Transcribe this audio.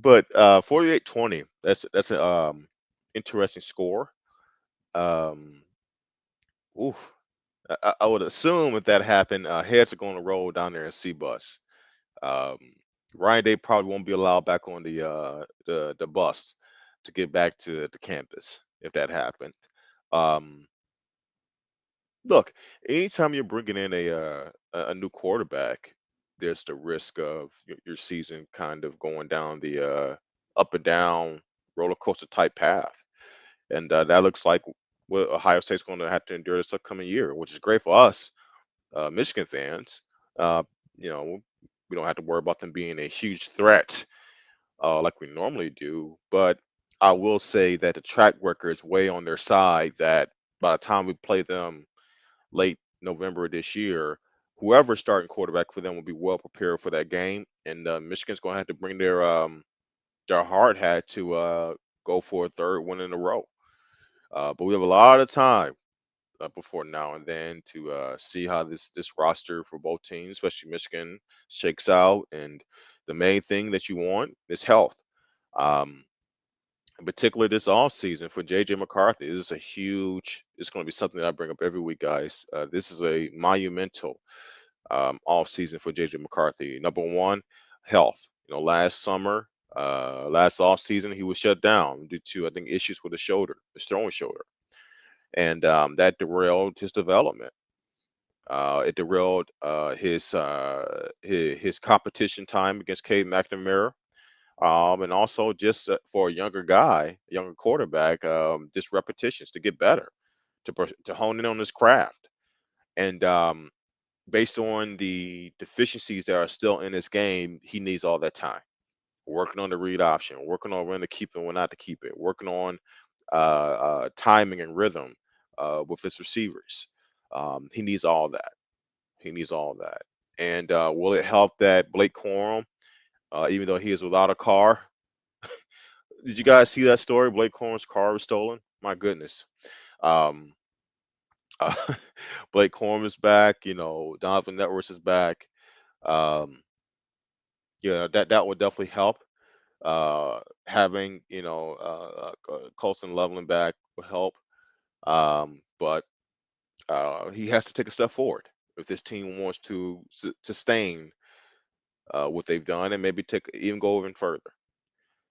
But 48-20, that's an interesting score. Um, oof. I would assume if that happened, heads are going to roll down there in C-bus. Um, Ryan Day probably won't be allowed back on the bus to get back to the campus if that happened. Um, Look, anytime you're bringing in a new quarterback, there's the risk of your season kind of going down the up and down roller coaster type path, and that looks like what Ohio State's going to have to endure this upcoming year, which is great for us, Michigan fans. Uh, you know, we don't have to worry about them being a huge threat like we normally do, but I will say that the track record is way on their side. That by the time we play them late November of this year, whoever's starting quarterback for them will be well prepared for that game. And Michigan's going to have to bring their hard hat to go for a third win in a row. But we have a lot of time before now and then to see how this roster for both teams, especially Michigan, shakes out. And the main thing that you want is health. Um, in particular this off season for JJ McCarthy. This is a huge, it's going to be something that I bring up every week, guys. This is a monumental off season for JJ McCarthy. Number one, health. Last summer, last off season, he was shut down due to, I think, issues with his shoulder, his throwing shoulder. And that derailed his development. It derailed his competition time against Cade McNamara, and also just for a younger guy, a younger quarterback, just repetitions to get better, to hone in on his craft, and based on the deficiencies that are still in his game, he needs all that time. Working on the read option, working on when to keep it, when not to keep it, working on timing and rhythm with his receivers. He needs all that. He needs all that. And will it help that Blake Corum, even though he is without a car, did you guys see that story? Blake Corum's car was stolen. My goodness. Um, uh, Blake Corum is back. Donovan Networks is back. Um, that would definitely help. Having Colson Loveland back will help. But he has to take a step forward if this team wants to sustain what they've done and maybe take even go even further.